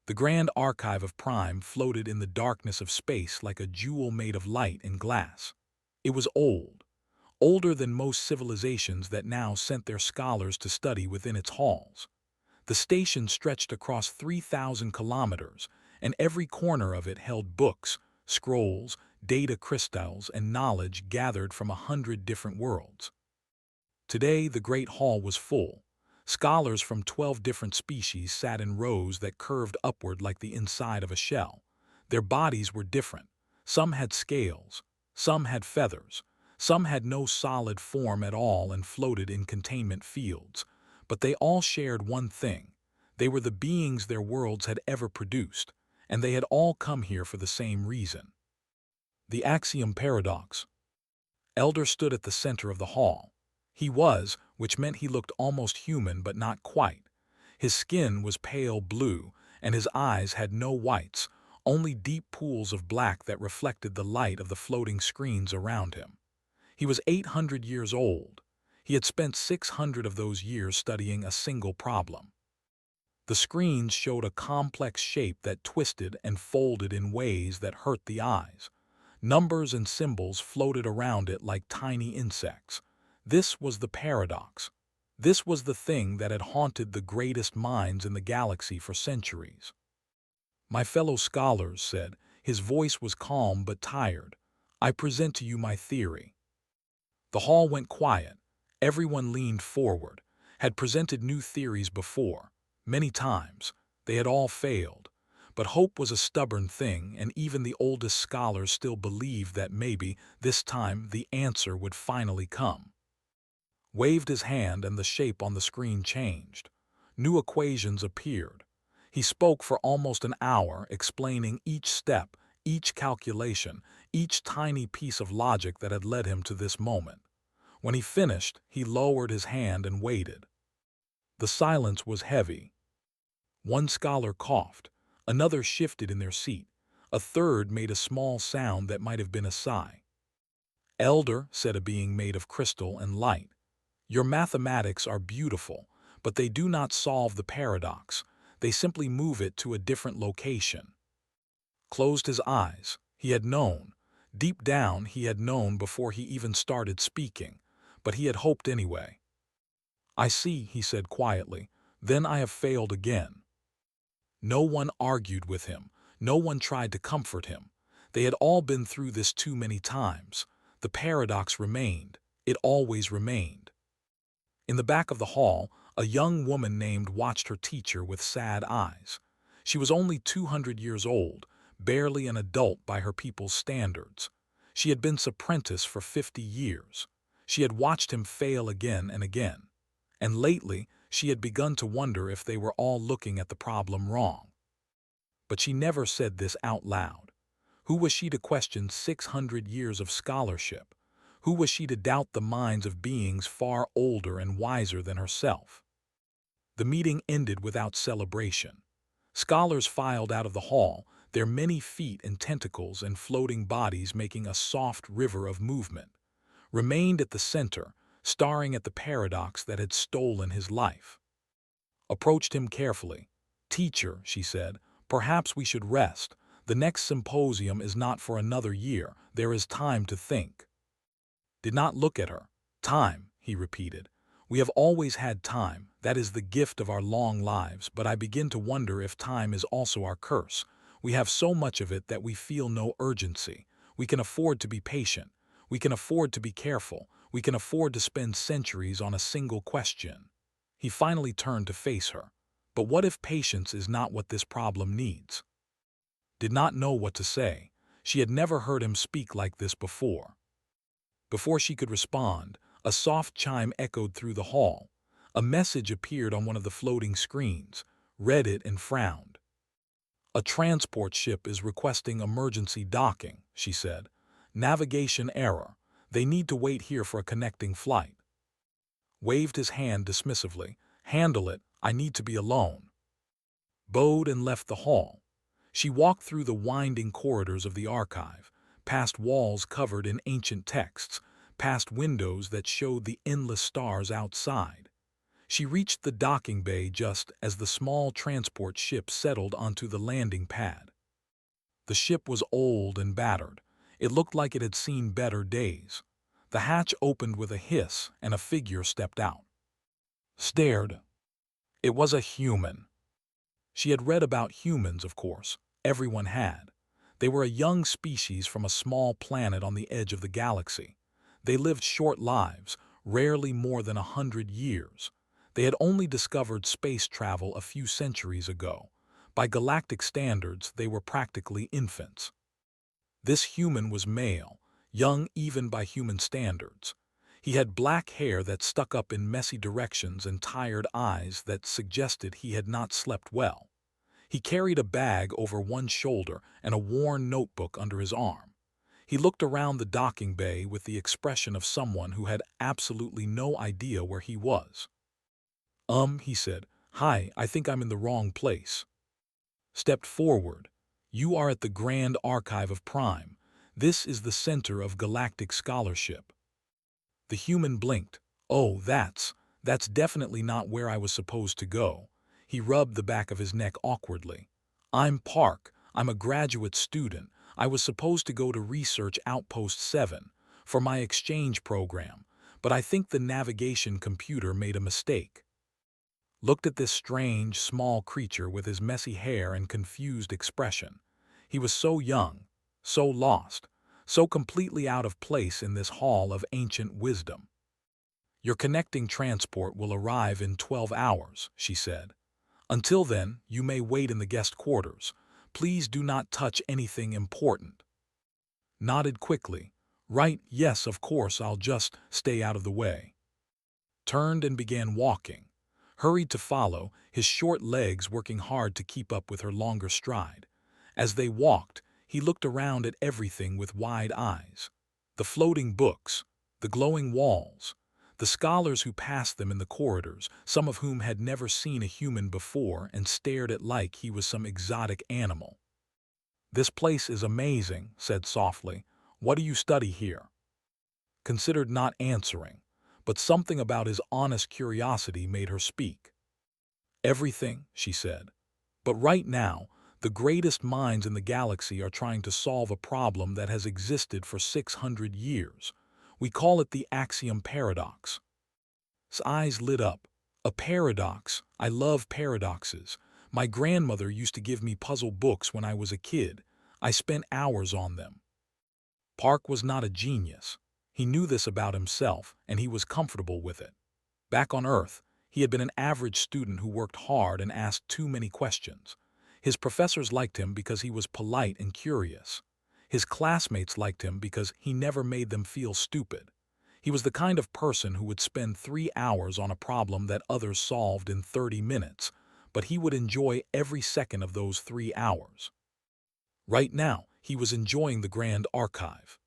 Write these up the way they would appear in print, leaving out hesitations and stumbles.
The grand archive of Prime floated in the darkness of space like a jewel made of light and glass. It was old, older than most civilizations that now sent their scholars to study within its halls. The station stretched across 3,000 kilometers, and every corner of it held books, scrolls, data crystals, and knowledge gathered from 100 different worlds. Today, the Great Hall was full. Scholars from 12 different species sat in rows that curved upward like the inside of a shell. Their bodies were different. Some had scales, some had feathers, some had no solid form at all and floated in containment fields. But they all shared one thing. They were the beings their worlds had ever produced, and they had all come here for the same reason. The axiom paradox. Elder stood at the center of the hall. He was, which meant he looked almost human but not quite. His skin was pale blue, and his eyes had no whites, only deep pools of black that reflected the light of the floating screens around him. He was 800 years old. He had spent 600 of those years studying a single problem. The screens showed a complex shape that twisted and folded in ways that hurt the eyes. Numbers and symbols floated around it like tiny insects. This was the paradox. This was the thing that had haunted the greatest minds in the galaxy for centuries. "My fellow scholars," said, his voice was calm but tired, "I present to you my theory." The hall went quiet. Everyone leaned forward, had presented new theories before. Many times. They had all failed. But hope was a stubborn thing, and even the oldest scholars still believed that maybe, this time, the answer would finally come. Waved his hand and the shape on the screen changed. New equations appeared. He spoke for almost an hour, explaining each step, each calculation, each tiny piece of logic that had led him to this moment. When he finished, he lowered his hand and waited. The silence was heavy. One scholar coughed, another shifted in their seat, a third made a small sound that might have been a sigh. "Elder," said a being made of crystal and light, "your mathematics are beautiful, but they do not solve the paradox. They simply move it to a different location." Closed his eyes. He had known. Deep down, he had known before he even started speaking, but he had hoped anyway. "I see," he said quietly. "Then I have failed again." No one argued with him. No one tried to comfort him. They had all been through this too many times. The paradox remained. It always remained. In the back of the hall, a young woman named watched her teacher with sad eyes. She was only 200 years old, barely an adult by her people's standards. She had been apprentice for 50 years. She had watched him fail again and again. And lately, she had begun to wonder if they were all looking at the problem wrong. But she never said this out loud. Who was she to question 600 years of scholarship? Who was she to doubt the minds of beings far older and wiser than herself? The meeting ended without celebration. Scholars filed out of the hall, their many feet and tentacles and floating bodies making a soft river of movement. Remained at the center, staring at the paradox that had stolen his life. Approached him carefully. "Teacher," she said, "perhaps we should rest. The next symposium is not for another year. There is time to think." Did not look at her. "Time," he repeated. "We have always had time. That is the gift of our long lives, but I begin to wonder if time is also our curse. We have so much of it that we feel no urgency. We can afford to be patient. We can afford to be careful. We can afford to spend centuries on a single question." He finally turned to face her. But what if patience is not what this problem needs? Did not know what to say. She had never heard him speak like this before. Before she could respond, a soft chime echoed through the hall. A message appeared on one of the floating screens, read it and frowned. "A transport ship is requesting emergency docking," she said. "Navigation error. They need to wait here for a connecting flight." Waved his hand dismissively. "Handle it. I need to be alone." Bowed and left the hall. She walked through the winding corridors of the archive, past walls covered in ancient texts, past windows that showed the endless stars outside. She reached the docking bay just as the small transport ship settled onto the landing pad. The ship was old and battered. It looked like it had seen better days. The hatch opened with a hiss and a figure stepped out. Stared. It was a human. She had read about humans, of course. Everyone had. They were a young species from a small planet on the edge of the galaxy. They lived short lives, rarely more than 100 years. They had only discovered space travel a few centuries ago. By galactic standards, they were practically infants. This human was male, young even by human standards. He had black hair that stuck up in messy directions and tired eyes that suggested he had not slept well. He carried a bag over one shoulder and a worn notebook under his arm. He looked around the docking bay with the expression of someone who had absolutely no idea where he was. He said, "Hi, I think I'm in the wrong place." Stepped forward. "You are at the Grand Archive of Prime. This is the center of galactic scholarship." The human blinked. "Oh, that's definitely not where I was supposed to go." He rubbed the back of his neck awkwardly. "I'm Park. I'm a graduate student. I was supposed to go to Research Outpost 7 for my exchange program, but I think the navigation computer made a mistake." Looked at this strange, small creature with his messy hair and confused expression. He was so young, so lost, so completely out of place in this hall of ancient wisdom. "Your connecting transport will arrive in 12 hours, she said. "Until then, you may wait in the guest quarters. Please do not touch anything important." Nodded quickly. "Right, yes, of course, I'll just stay out of the way." Turned and began walking. Hurried to follow, his short legs working hard to keep up with her longer stride. As they walked, he looked around at everything with wide eyes. The floating books, the glowing walls, the scholars who passed them in the corridors, some of whom had never seen a human before and stared at like he was some exotic animal. "This place is amazing," said softly. "What do you study here?" Considered not answering, but something about his honest curiosity made her speak. "Everything," she said. "But right now, the greatest minds in the galaxy are trying to solve a problem that has existed for 600 years. We call it the axiom paradox." His eyes lit up. "A paradox. I love paradoxes. My grandmother used to give me puzzle books when I was a kid. I spent hours on them." Park was not a genius. He knew this about himself, and he was comfortable with it. Back on Earth, he had been an average student who worked hard and asked too many questions. His professors liked him because he was polite and curious. His classmates liked him because he never made them feel stupid. He was the kind of person who would spend 3 hours on a problem that others solved in 30 minutes, but he would enjoy every second of those 3 hours. Right now, he was enjoying the Grand Archive.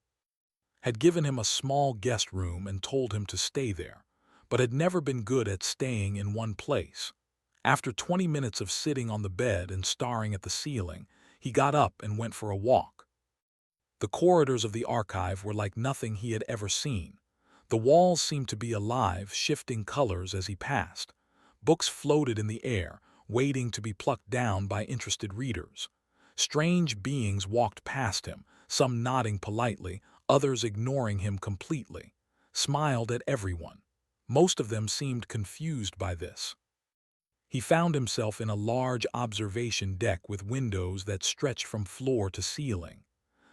Had given him a small guest room and told him to stay there, but had never been good at staying in one place. After 20 minutes of sitting on the bed and staring at the ceiling, he got up and went for a walk. The corridors of the archive were like nothing he had ever seen. The walls seemed to be alive, shifting colors as he passed. Books floated in the air, waiting to be plucked down by interested readers. Strange beings walked past him, some nodding politely, others ignoring him completely. Smiled at everyone. Most of them seemed confused by this. He found himself in a large observation deck with windows that stretched from floor to ceiling.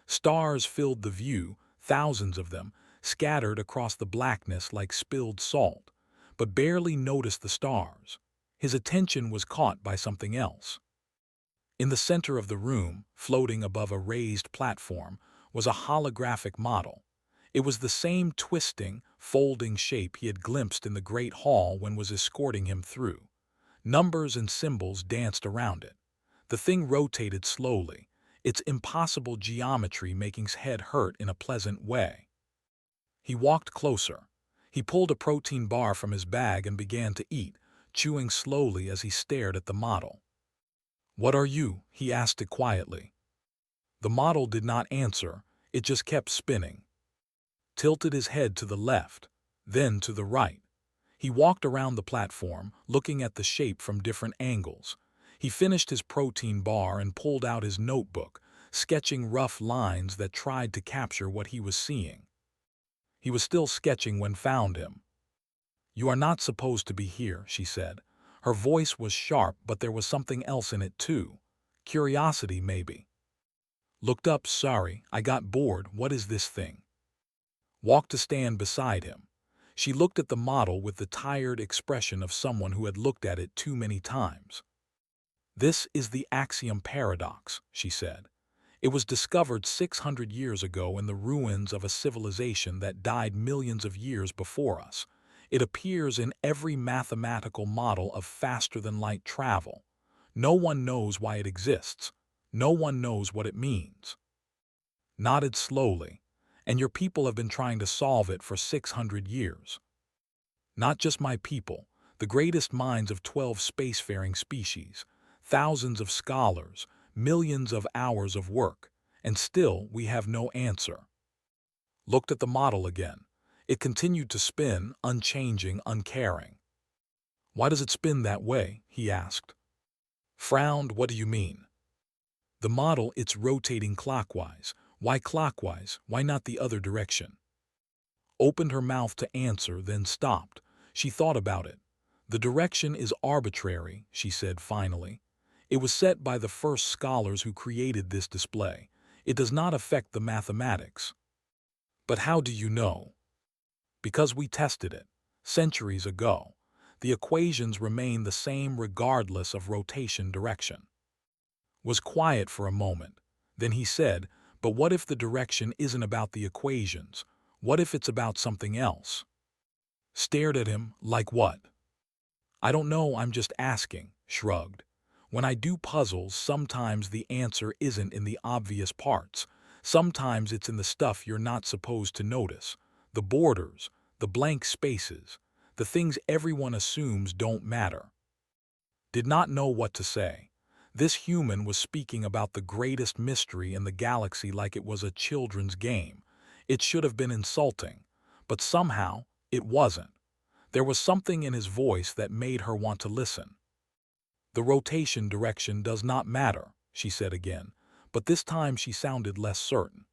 Stars filled the view, thousands of them, scattered across the blackness like spilled salt, but barely noticed the stars. His attention was caught by something else. In the center of the room, floating above a raised platform, was a holographic model. It was the same twisting, folding shape he had glimpsed in the Great Hall when was escorting him through. Numbers and symbols danced around it. The thing rotated slowly, its impossible geometry making his head hurt in a pleasant way. He walked closer. He pulled a protein bar from his bag and began to eat, chewing slowly as he stared at the model. "What are you?" he asked it quietly. The model did not answer, it just kept spinning. Tilted his head to the left, then to the right. He walked around the platform, looking at the shape from different angles. He finished his protein bar and pulled out his notebook, sketching rough lines that tried to capture what he was seeing. He was still sketching when found him. "You are not supposed to be here," she said. Her voice was sharp, but there was something else in it too. Curiosity, maybe. Looked up. "Sorry, I got bored. What is this thing?" Walked to stand beside him. She looked at the model with the tired expression of someone who had looked at it too many times. "This is the axiom paradox," she said. "It was discovered 600 years ago in the ruins of a civilization that died millions of years before us. It appears in every mathematical model of faster-than-light travel. No one knows why it exists. No one knows what it means." Nodded slowly. "And your people have been trying to solve it for 600 years. Not just my people, the greatest minds of 12 spacefaring species, thousands of scholars, millions of hours of work, and still we have no answer." Looked at the model again. It continued to spin, unchanging, uncaring. "Why does it spin that way?" he asked. Frowned. "What do you mean?" "The model, it's rotating clockwise. Why clockwise? Why not the other direction?" Opened her mouth to answer, then stopped. She thought about it. "The direction is arbitrary," she said finally. "It was set by the first scholars who created this display. It does not affect the mathematics." "But how do you know?" "Because we tested it. Centuries ago. The equations remain the same regardless of rotation direction." Was quiet for a moment. Then he said, "But what if the direction isn't about the equations? What if it's about something else?" Stared at him. "Like what?" "I don't know, I'm just asking," shrugged. "When I do puzzles, sometimes the answer isn't in the obvious parts. Sometimes it's in the stuff you're not supposed to notice. The borders, the blank spaces, the things everyone assumes don't matter." Did not know what to say. This human was speaking about the greatest mystery in the galaxy like it was a children's game. It should have been insulting, but somehow it wasn't. There was something in his voice that made her want to listen. "The rotation direction does not matter," she said again, but this time she sounded less certain.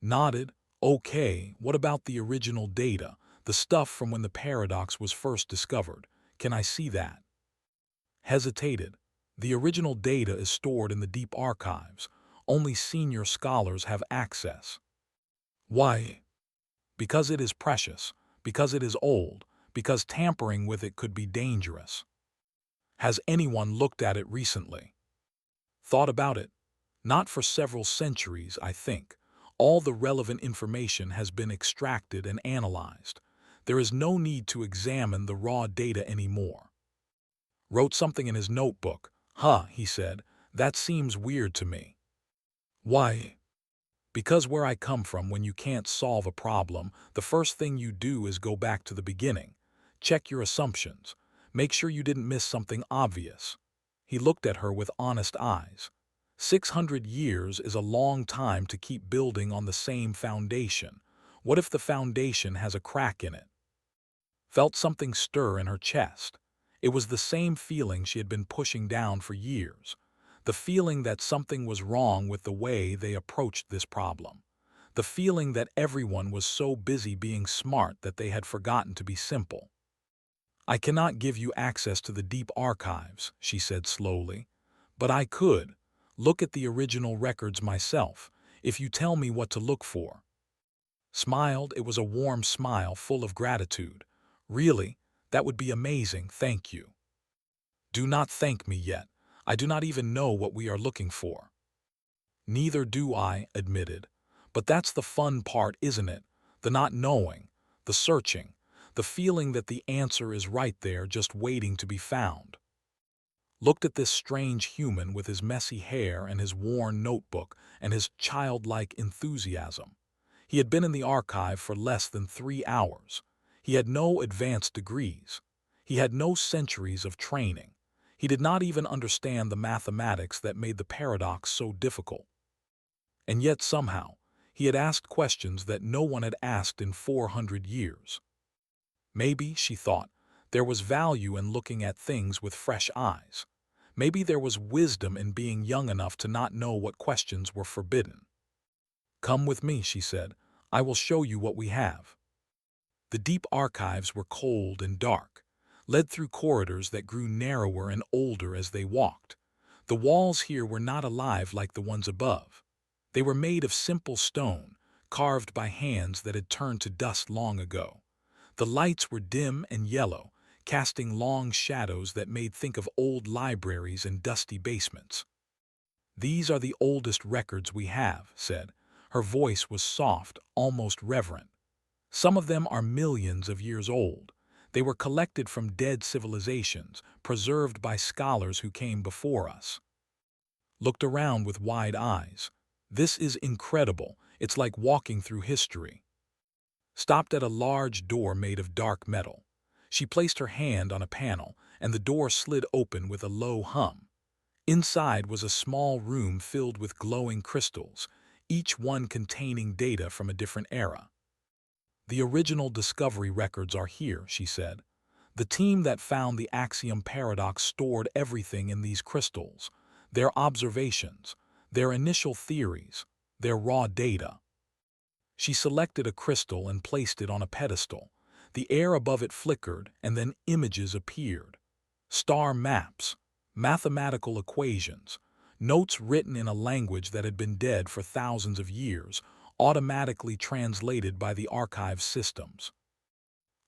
Nodded. "Okay, what about the original data, the stuff from when the paradox was first discovered? Can I see that?" Hesitated. "The original data is stored in the deep archives. Only senior scholars have access." "Why?" "Because it is precious, because it is old, because tampering with it could be dangerous." "Has anyone looked at it recently?" "Thought about it. Not for several centuries, I think. All the relevant information has been extracted and analyzed. There is no need to examine the raw data anymore." Wrote something in his notebook. "Huh," he said. "That seems weird to me." "Why?" "Because where I come from, when you can't solve a problem, the first thing you do is go back to the beginning. Check your assumptions. Make sure you didn't miss something obvious." He looked at her with honest eyes. 600 years is a long time to keep building on the same foundation. What if the foundation has a crack in it? Felt something stir in her chest. It was the same feeling she had been pushing down for years. The feeling that something was wrong with the way they approached this problem. The feeling that everyone was so busy being smart that they had forgotten to be simple. "I cannot give you access to the deep archives," she said slowly. "But I could. Look at the original records myself, if you tell me what to look for." Smiled. It was a warm smile full of gratitude. "Really? That would be amazing, thank you." "Do not thank me yet. I do not even know what we are looking for." "Neither do I," admitted. "But that's the fun part, isn't it? The not knowing, the searching, the feeling that the answer is right there just waiting to be found." Looked at this strange human with his messy hair and his worn notebook and his childlike enthusiasm. He had been in the archive for less than 3 hours. He had no advanced degrees. He had no centuries of training. He did not even understand the mathematics that made the paradox so difficult. And yet somehow, he had asked questions that no one had asked in 400 years. Maybe, she thought, there was value in looking at things with fresh eyes. Maybe there was wisdom in being young enough to not know what questions were forbidden. "Come with me," she said. "I will show you what we have." The deep archives were cold and dark, led through corridors that grew narrower and older as they walked. The walls here were not alive like the ones above. They were made of simple stone, carved by hands that had turned to dust long ago. The lights were dim and yellow, casting long shadows that made think of old libraries and dusty basements. "These are the oldest records we have," said. Her voice was soft, almost reverent. "Some of them are millions of years old. They were collected from dead civilizations, preserved by scholars who came before us." Looked around with wide eyes. "This is incredible. It's like walking through history." Stopped at a large door made of dark metal. She placed her hand on a panel, and the door slid open with a low hum. Inside was a small room filled with glowing crystals, each one containing data from a different era. "The original discovery records are here," she said. "The team that found the axiom paradox stored everything in these crystals, their observations, their initial theories, their raw data." She selected a crystal and placed it on a pedestal. The air above it flickered, and then images appeared. Star maps, mathematical equations, notes written in a language that had been dead for thousands of years, automatically translated by the archive systems.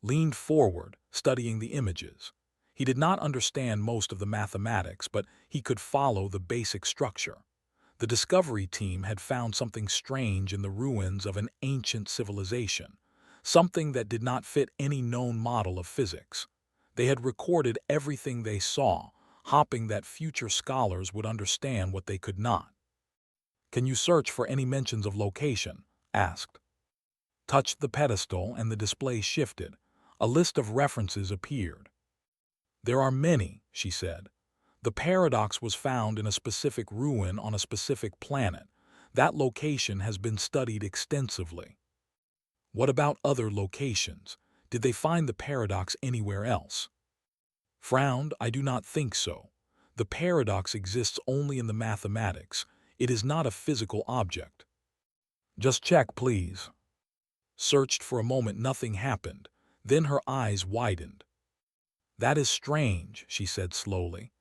Leaned forward, studying the images. He did not understand most of the mathematics, but he could follow the basic structure. The discovery team had found something strange in the ruins of an ancient civilization, something that did not fit any known model of physics. They had recorded everything they saw, hoping that future scholars would understand what they could not. "Can you search for any mentions of location?" asked. Touched the pedestal and the display shifted. A list of references appeared. "There are many," she said. "The paradox was found in a specific ruin on a specific planet. That location has been studied extensively." "What about other locations? Did they find the paradox anywhere else?" Frowned. "I do not think so. The paradox exists only in the mathematics. It is not a physical object." "Just check, please." Searched for a moment. Nothing happened. Then her eyes widened. "That is strange," she said slowly.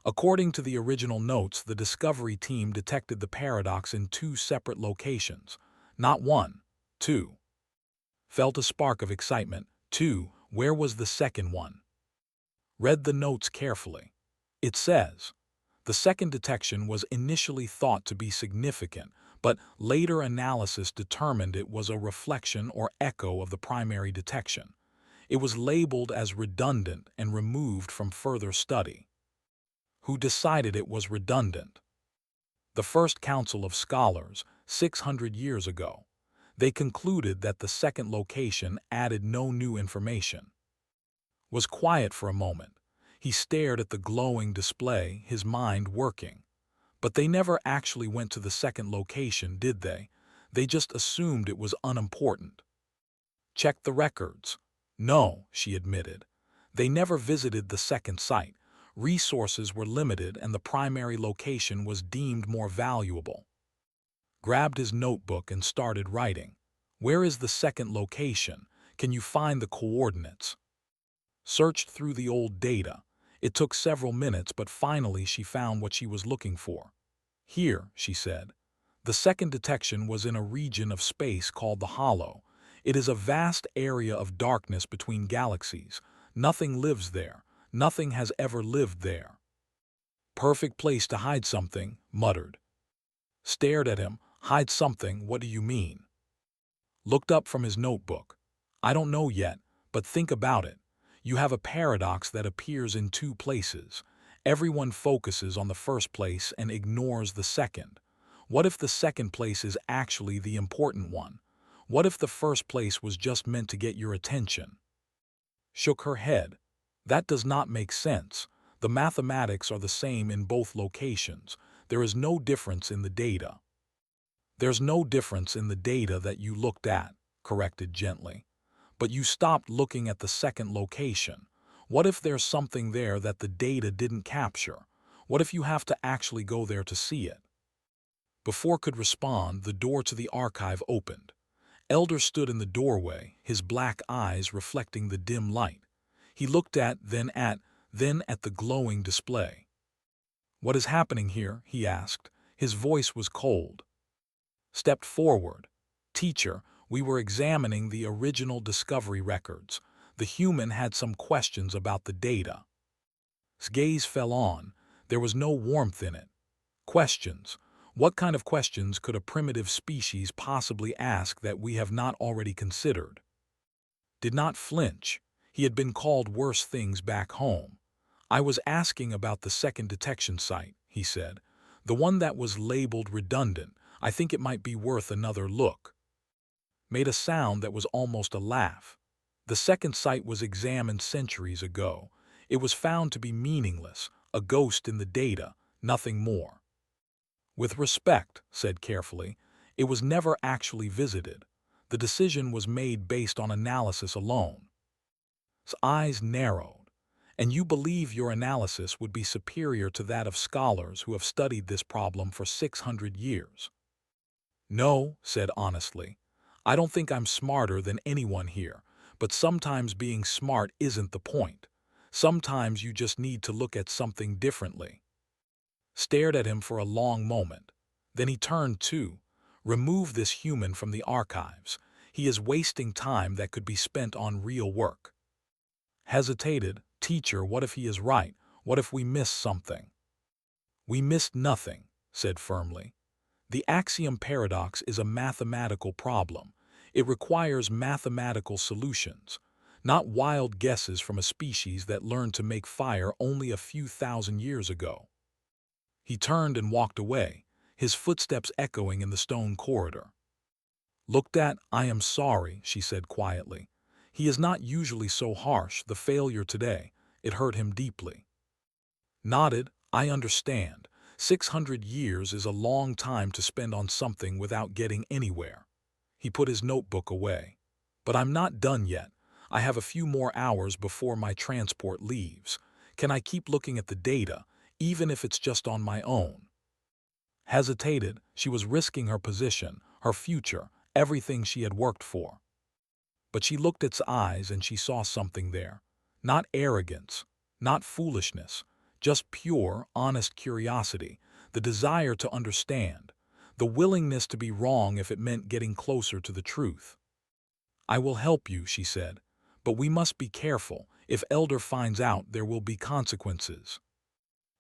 "According to the original notes, the discovery team detected the paradox in 2 separate locations. Not 1, 2. Felt a spark of excitement. 2. Where was the second one?" Read the notes carefully. It says, "The second detection was initially thought to be significant, but later analysis determined it was a reflection or echo of the primary detection. It was labeled as redundant and removed from further study." Who decided it was redundant? "The first council of scholars, 600 years ago. They concluded that the second location added no new information." Was quiet for a moment. He stared at the glowing display, his mind working. "But they never actually went to the second location, did they? They just assumed it was unimportant." "Checked the records." "No," she admitted. "They never visited the second site. Resources were limited and the primary location was deemed more valuable." Grabbed his notebook and started writing. "Where is the second location? Can you find the coordinates?" Searched through the old data. It took several minutes, but finally she found what she was looking for. "Here," she said. "The second detection was in a region of space called the Hollow. It is a vast area of darkness between galaxies. Nothing lives there. Nothing has ever lived there." "Perfect place to hide something," muttered. Stared at him. "Hide something? What do you mean?" Looked up from his notebook. "I don't know yet, but think about it. You have a paradox that appears in 2 places. Everyone focuses on the first place and ignores the second. What if the second place is actually the important one? What if the first place was just meant to get your attention?" Shook her head. "That does not make sense. The mathematics are the same in both locations. There is no difference in the data." "There's no difference in the data that you looked at," corrected gently. but you stopped looking at the second location. What if there's something there that the data didn't capture? What if you have to actually go there to see it? Before could respond, the door to the archive opened. Elder stood in the doorway, his black eyes reflecting the dim light. He looked then at the glowing display. "What is happening here?" he asked. His voice was cold. Stepped forward. "Teacher, we were examining the original discovery records. The human had some questions about the data." His gaze fell on. There was no warmth in it. Questions. What kind of questions could a primitive species possibly ask that we have not already considered? Did not flinch. He had been called worse things back home. "I was asking about the second detection site," he said. "The one that was labeled redundant. I think it might be worth another look." Made a sound that was almost a laugh. The second site was examined centuries ago. It was found to be meaningless, a ghost in the data, nothing more. "With respect," said carefully, "it was never actually visited. The decision was made based on analysis alone." His eyes narrowed. "And you believe your analysis would be superior to that of scholars who have studied this problem for 600 years? "No," said honestly. "I don't think I'm smarter than anyone here, but sometimes being smart isn't the point. Sometimes you just need to look at something differently." Stared at him for a long moment. Then he turned to, "Remove this human from the archives. He is wasting time that could be spent on real work." Hesitated. "Teacher, what if he is right? What if we miss something?" "We missed nothing," said firmly. "The axiom paradox is a mathematical problem. It requires mathematical solutions, not wild guesses from a species that learned to make fire only a few thousand years ago." He turned and walked away, his footsteps echoing in the stone corridor. "I am sorry," she said quietly. "He is not usually so harsh. The failure today, it hurt him deeply." Nodded. "I understand. 600 years is a long time to spend on something without getting anywhere." He put his notebook away. "But I'm not done yet. I have a few more hours before my transport leaves. Can I keep looking at the data, even if it's just on my own?" Hesitated. She was risking her position, her future, everything she had worked for. But she looked at his eyes and she saw something there. Not arrogance, not foolishness, just pure, honest curiosity, the desire to understand, the willingness to be wrong if it meant getting closer to the truth. "I will help you," she said, "but we must be careful. If Elder finds out, there will be consequences."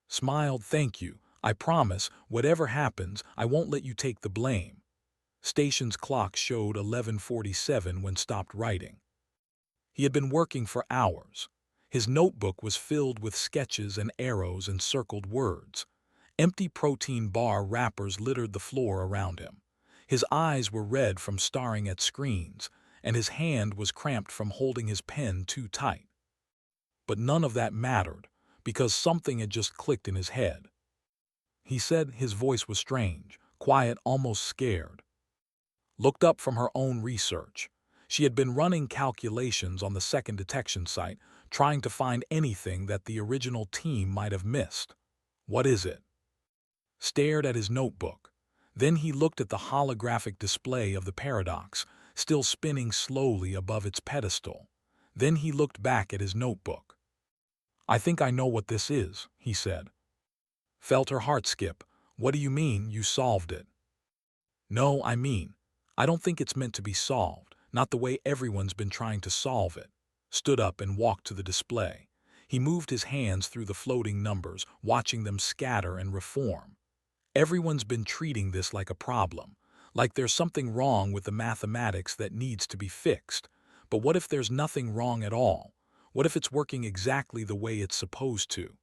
Smiled. "Thank you. I promise, whatever happens, I won't let you take the blame." Station's clock showed 11:47 when stopped writing. He had been working for hours. His notebook was filled with sketches and arrows and circled words. Empty protein bar wrappers littered the floor around him. His eyes were red from staring at screens, and his hand was cramped from holding his pen too tight. But none of that mattered, because something had just clicked in his head. He said, his voice was strange, quiet, almost scared. Looked up from her own research. She had been running calculations on the second detection site, trying to find anything that the original team might have missed. "What is it?" Stared at his notebook. Then he looked at the holographic display of the paradox, still spinning slowly above its pedestal. Then he looked back at his notebook. "I think I know what this is," he said. Felt her heart skip. "What do you mean, you solved it?" "No, I don't think it's meant to be solved, not the way everyone's been trying to solve it." Stood up and walked to the display. He moved his hands through the floating numbers, watching them scatter and reform. Everyone's been treating this like a problem, like there's something wrong with the mathematics that needs to be fixed. But what if there's nothing wrong at all? What if it's working exactly the way it's supposed to?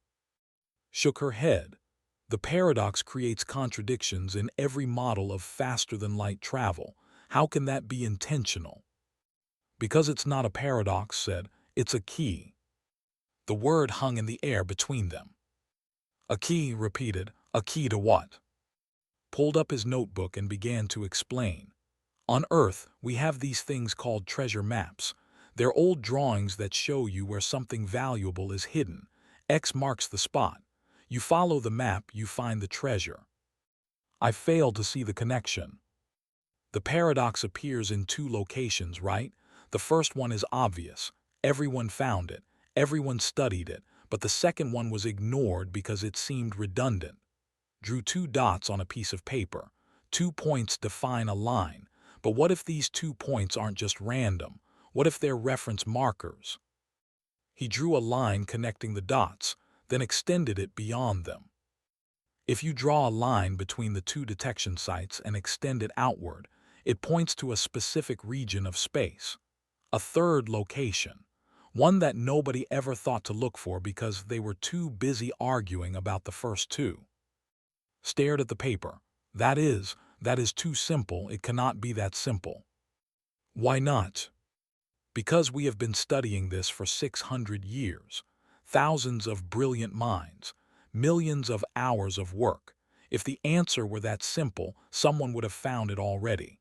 Shook her head. "The paradox creates contradictions in every model of faster-than-light travel. How can that be intentional?" "Because it's not a paradox," said, "it's a key." The word hung in the air between them. "A key," repeated. "A key to what?" Pulled up his notebook and began to explain. "On Earth, we have these things called treasure maps. They're old drawings that show you where something valuable is hidden. X marks the spot. You follow the map, you find the treasure. I fail to see the connection. The paradox appears in two locations, right? The first one is obvious. Everyone found it. Everyone studied it. But the second one was ignored because it seemed redundant. Drew two dots on a piece of paper. 2 points define a line. But what if these 2 points aren't just random? What if they're reference markers? He drew a line connecting the dots, then extended it beyond them. If you draw a line between the two detection sites and extend it outward, it points to a specific region of space. A third location. One that nobody ever thought to look for because they were too busy arguing about the first two. Stared at the paper. That is too simple. It cannot be that simple. Why not? Because we have been studying this for 600 years. Thousands of brilliant minds. Millions of hours of work. If the answer were that simple, someone would have found it already.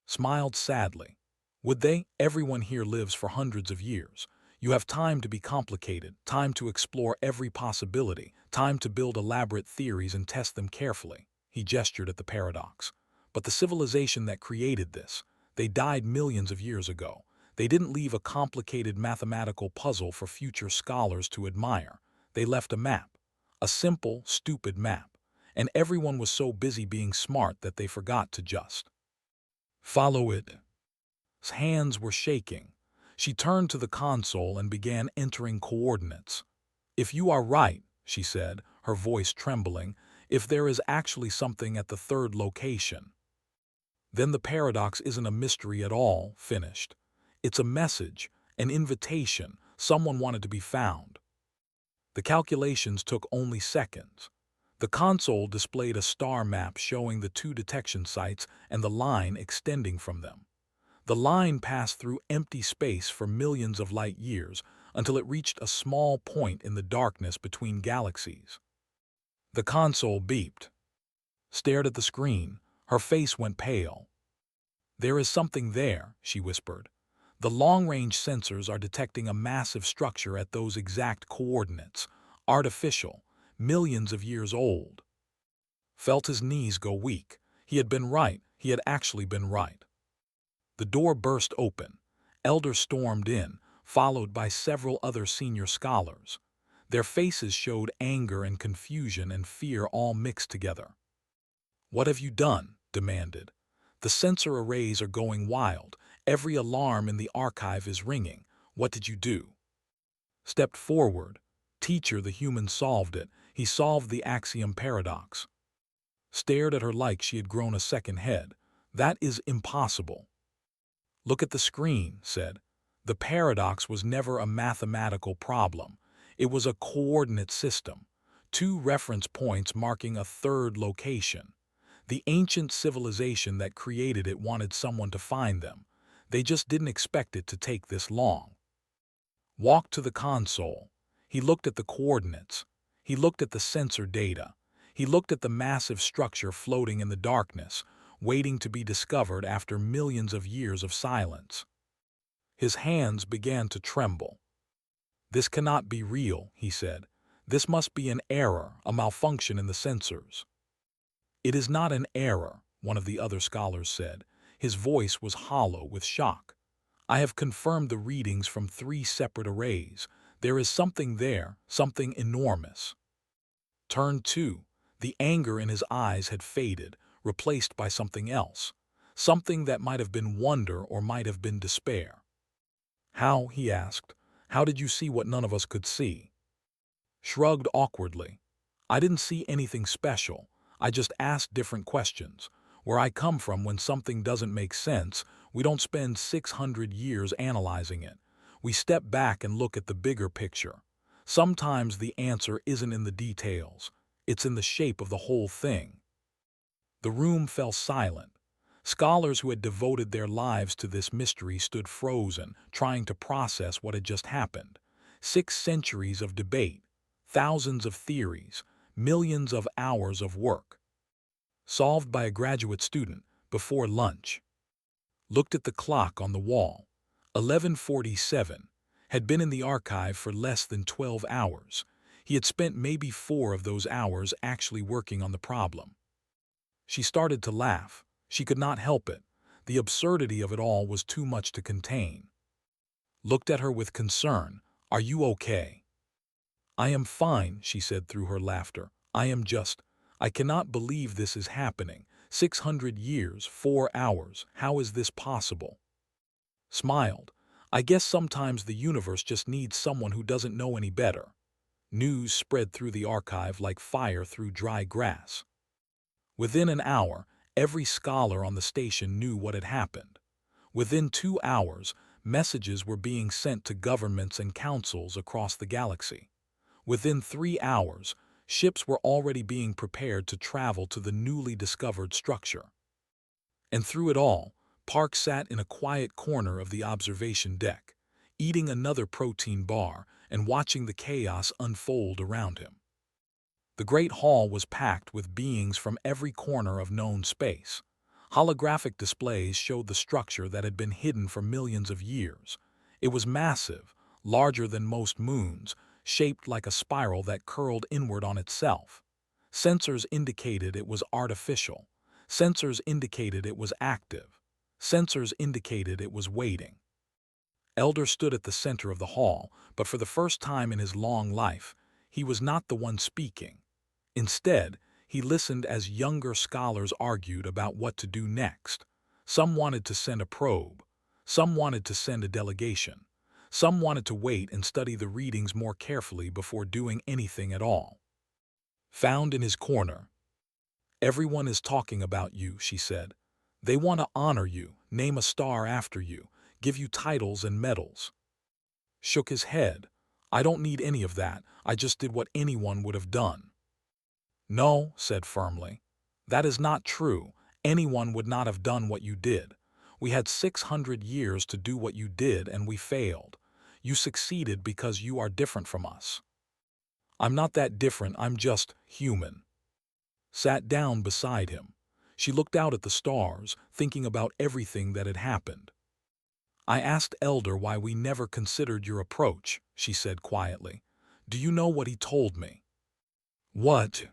Smiled sadly. Would they? Everyone here lives for hundreds of years. You have time to be complicated, time to explore every possibility, time to build elaborate theories and test them carefully. He gestured at the paradox. But the civilization that created this, they died millions of years ago. They didn't leave a complicated mathematical puzzle for future scholars to admire. They left a map. A simple, stupid map. And everyone was so busy being smart that they forgot to just follow it. His hands were shaking. She turned to the console and began entering coordinates. If you are right, she said, her voice trembling, if there is actually something at the third location, then the paradox isn't a mystery at all, finished. It's a message, an invitation, someone wanted to be found. The calculations took only seconds. The console displayed a star map showing the two detection sites and the line extending from them. The line passed through empty space for millions of light years until it reached a small point in the darkness between galaxies. The console beeped. Stared at the screen. Her face went pale. There is something there, she whispered. The long-range sensors are detecting a massive structure at those exact coordinates. Artificial, millions of years old. Felt his knees go weak. He had been right. He had actually been right. The door burst open. Elders stormed in, followed by several other senior scholars. Their faces showed anger and confusion and fear all mixed together. "What have you done?" demanded. "The sensor arrays are going wild. Every alarm in the archive is ringing. What did you do?" Stepped forward. Teacher, the human solved it. He solved the axiom paradox. Stared at her like she had grown a second head. "That is impossible." "Look at the screen," said. The paradox was never a mathematical problem. It was a coordinate system. 2 reference points marking a third location. The ancient civilization that created it wanted someone to find them. They just didn't expect it to take this long. Walked to the console. He looked at the coordinates. He looked at the sensor data. He looked at the massive structure floating in the darkness, waiting to be discovered after millions of years of silence. His hands began to tremble. "This cannot be real," he said. "This must be an error, a malfunction in the sensors." "It is not an error," one of the other scholars said. His voice was hollow with shock. "I have confirmed the readings from 3 separate arrays. There is something there, something enormous." Turn 2. The anger in his eyes had faded, replaced by something else. Something that might have been wonder or might have been despair. "How?" he asked. "How did you see what none of us could see?" Shrugged awkwardly. "I didn't see anything special. I just asked different questions. Where I come from, when something doesn't make sense, we don't spend 600 years analyzing it. We step back and look at the bigger picture. Sometimes the answer isn't in the details. It's in the shape of the whole thing." The room fell silent. Scholars who had devoted their lives to this mystery stood frozen, trying to process what had just happened. 6 centuries of debate, thousands of theories, millions of hours of work. Solved by a graduate student before lunch. Looked at the clock on the wall. 1147, had been in the archive for less than 12 hours. He had spent maybe 4 of those hours actually working on the problem. She started to laugh. She could not help it. The absurdity of it all was too much to contain. Looked at her with concern. "Are you okay?" "I am fine," she said through her laughter. I cannot believe this is happening. 600 years, 4 hours. How is this possible?" Smiled. "I guess sometimes the universe just needs someone who doesn't know any better." News spread through the archive like fire through dry grass. Within an hour, every scholar on the station knew what had happened. Within 2 hours, messages were being sent to governments and councils across the galaxy. Within 3 hours, ships were already being prepared to travel to the newly discovered structure. And through it all, Park sat in a quiet corner of the observation deck, eating another protein bar and watching the chaos unfold around him. The great hall was packed with beings from every corner of known space. Holographic displays showed the structure that had been hidden for millions of years. It was massive, larger than most moons, shaped like a spiral that curled inward on itself. Sensors indicated it was artificial. Sensors indicated it was active. Sensors indicated it was waiting. Elder stood at the center of the hall, but for the first time in his long life, he was not the one speaking. Instead, he listened as younger scholars argued about what to do next. Some wanted to send a probe. Some wanted to send a delegation. Some wanted to wait and study the readings more carefully before doing anything at all. Found in his corner. "Everyone is talking about you," she said. "They want to honor you, name a star after you, give you titles and medals." Shook his head. "I don't need any of that. I just did what anyone would have done." "No," said firmly. "That is not true. Anyone would not have done what you did. We had 600 years to do what you did and we failed. You succeeded because you are different from us." "I'm not that different, I'm just human." Sat down beside him. She looked out at the stars, thinking about everything that had happened. "I asked Elder why we never considered your approach," she said quietly. "Do you know what he told me?" "What?"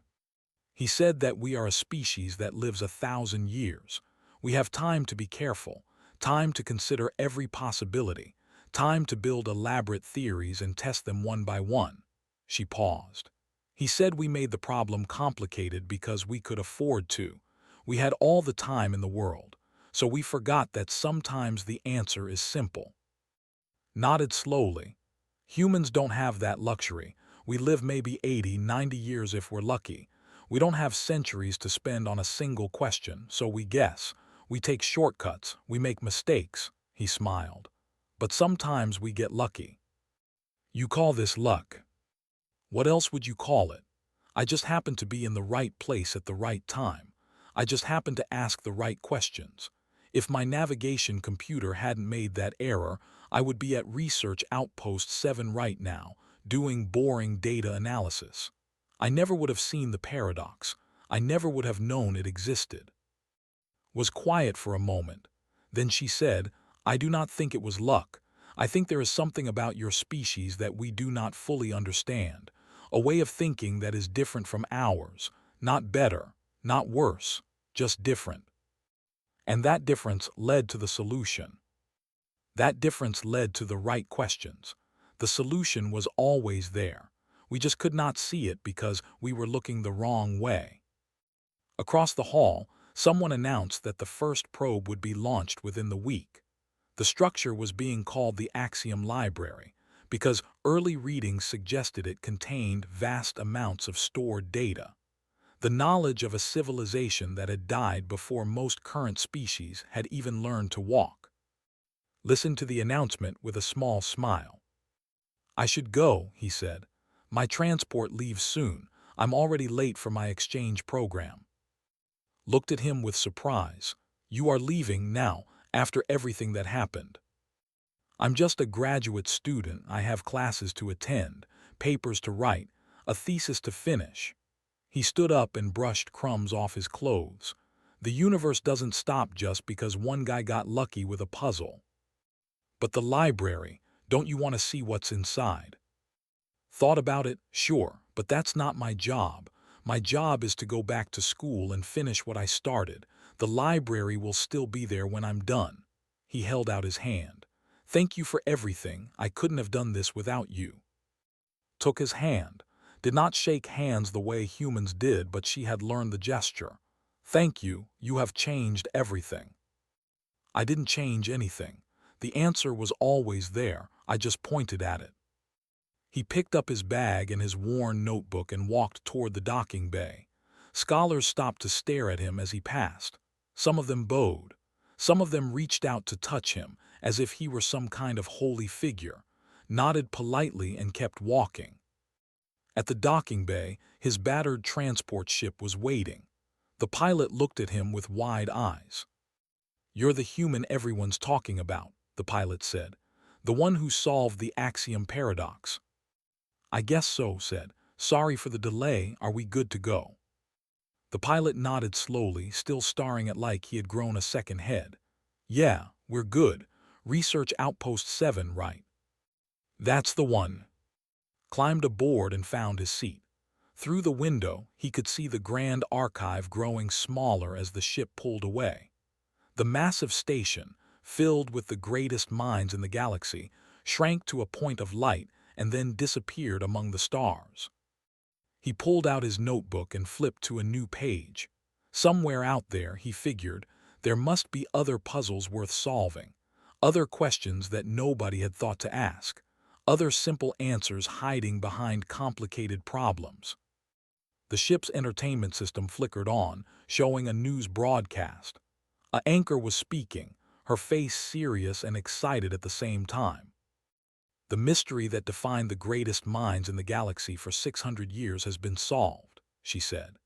"He said that we are a species that lives 1,000 years. We have time to be careful, time to consider every possibility, time to build elaborate theories and test them one by one." She paused. "He said we made the problem complicated because we could afford to. We had all the time in the world, so we forgot that sometimes the answer is simple." Nodded slowly. "Humans don't have that luxury. We live maybe 80, 90 years if we're lucky. We don't have centuries to spend on a single question, so we guess. We take shortcuts, we make mistakes." He smiled. "But sometimes we get lucky." "You call this luck?" "What else would you call it? I just happened to be in the right place at the right time. I just happened to ask the right questions. If my navigation computer hadn't made that error, I would be at Research Outpost 7 right now, doing boring data analysis. I never would have seen the paradox. I never would have known it existed." Was quiet for a moment. Then she said, "I do not think it was luck. I think there is something about your species that we do not fully understand. A way of thinking that is different from ours. Not better, not worse, just different. And that difference led to the solution. That difference led to the right questions. The solution was always there. We just could not see it because we were looking the wrong way." Across the hall, someone announced that the first probe would be launched within the week. The structure was being called the Axiom Library because early readings suggested it contained vast amounts of stored data. The knowledge of a civilization that had died before most current species had even learned to walk. Listened to the announcement with a small smile. "I should go," he said. "My transport leaves soon. I'm already late for my exchange program." Looked at him with surprise. "You are leaving now, after everything that happened?" "I'm just a graduate student. I have classes to attend, papers to write, a thesis to finish." He stood up and brushed crumbs off his clothes. "The universe doesn't stop just because one guy got lucky with a puzzle." But the library, don't you want to see what's inside? Thought about it? Sure, but that's not my job. My job is to go back to school and finish what I started. The library will still be there when I'm done. He held out his hand. Thank you for everything. I couldn't have done this without you. Took his hand. Did not shake hands the way humans did, but she had learned the gesture. Thank you, you have changed everything. I didn't change anything. The answer was always there, I just pointed at it. He picked up his bag and his worn notebook and walked toward the docking bay. Scholars stopped to stare at him as he passed. Some of them bowed. Some of them reached out to touch him, as if he were some kind of holy figure, nodded politely and kept walking. At the docking bay, his battered transport ship was waiting. The pilot looked at him with wide eyes. "You're the human everyone's talking about," the pilot said. "The one who solved the axiom paradox." "I guess so," said. "Sorry for the delay. Are we good to go?" The pilot nodded slowly, still staring at like he had grown a second head. "Yeah, we're good. Research Outpost 7, right?" "That's the one." Climbed aboard and found his seat. Through the window, he could see the Grand Archive growing smaller as the ship pulled away. The massive station, filled with the greatest minds in the galaxy, shrank to a point of light and then disappeared among the stars. He pulled out his notebook and flipped to a new page. Somewhere out there, he figured, there must be other puzzles worth solving, other questions that nobody had thought to ask, other simple answers hiding behind complicated problems. The ship's entertainment system flickered on, showing a news broadcast. An anchor was speaking, her face serious and excited at the same time. "The mystery that defined the greatest minds in the galaxy for 600 years has been solved," she said.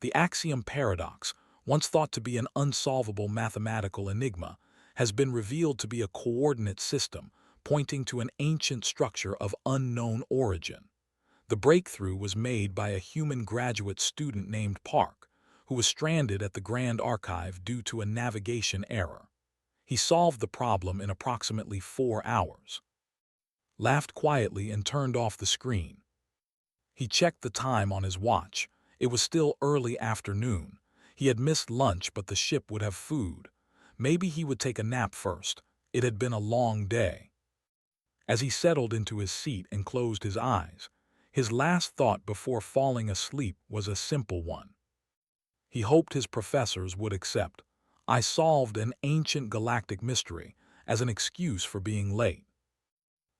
"The axiom paradox, once thought to be an unsolvable mathematical enigma, has been revealed to be a coordinate system pointing to an ancient structure of unknown origin. The breakthrough was made by a human graduate student named Park, who was stranded at the Grand Archive due to a navigation error. He solved the problem in approximately 4 hours." Laughed quietly and turned off the screen. He checked the time on his watch. It was still early afternoon. He had missed lunch, but the ship would have food. Maybe he would take a nap first. It had been a long day. As he settled into his seat and closed his eyes, his last thought before falling asleep was a simple one. He hoped his professors would accept, "I solved an ancient galactic mystery," as an excuse for being late.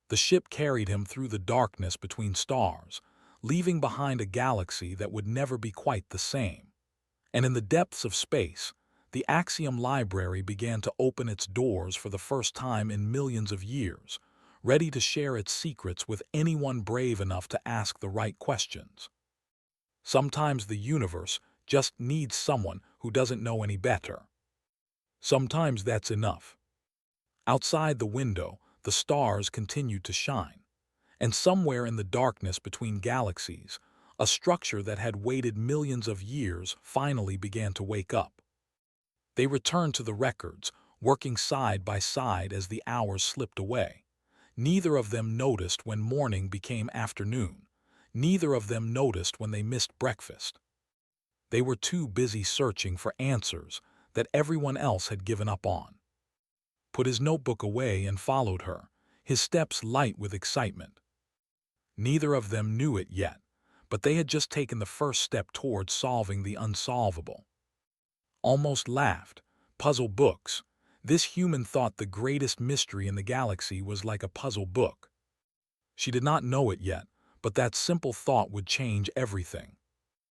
The ship carried him through the darkness between stars, leaving behind a galaxy that would never be quite the same. And in the depths of space, the Axiom Library began to open its doors for the first time in millions of years, ready to share its secrets with anyone brave enough to ask the right questions. Sometimes the universe just needs someone who doesn't know any better. Sometimes that's enough. Outside the window, the stars continued to shine, and somewhere in the darkness between galaxies, a structure that had waited millions of years finally began to wake up. They returned to the records, working side by side as the hours slipped away. Neither of them noticed when morning became afternoon. Neither of them noticed when they missed breakfast. They were too busy searching for answers that everyone else had given up on. Put his notebook away and followed her, his steps light with excitement. Neither of them knew it yet, but they had just taken the first step toward solving the unsolvable. Almost laughed. Puzzle books. This human thought the greatest mystery in the galaxy was like a puzzle book. She did not know it yet, but that simple thought would change everything.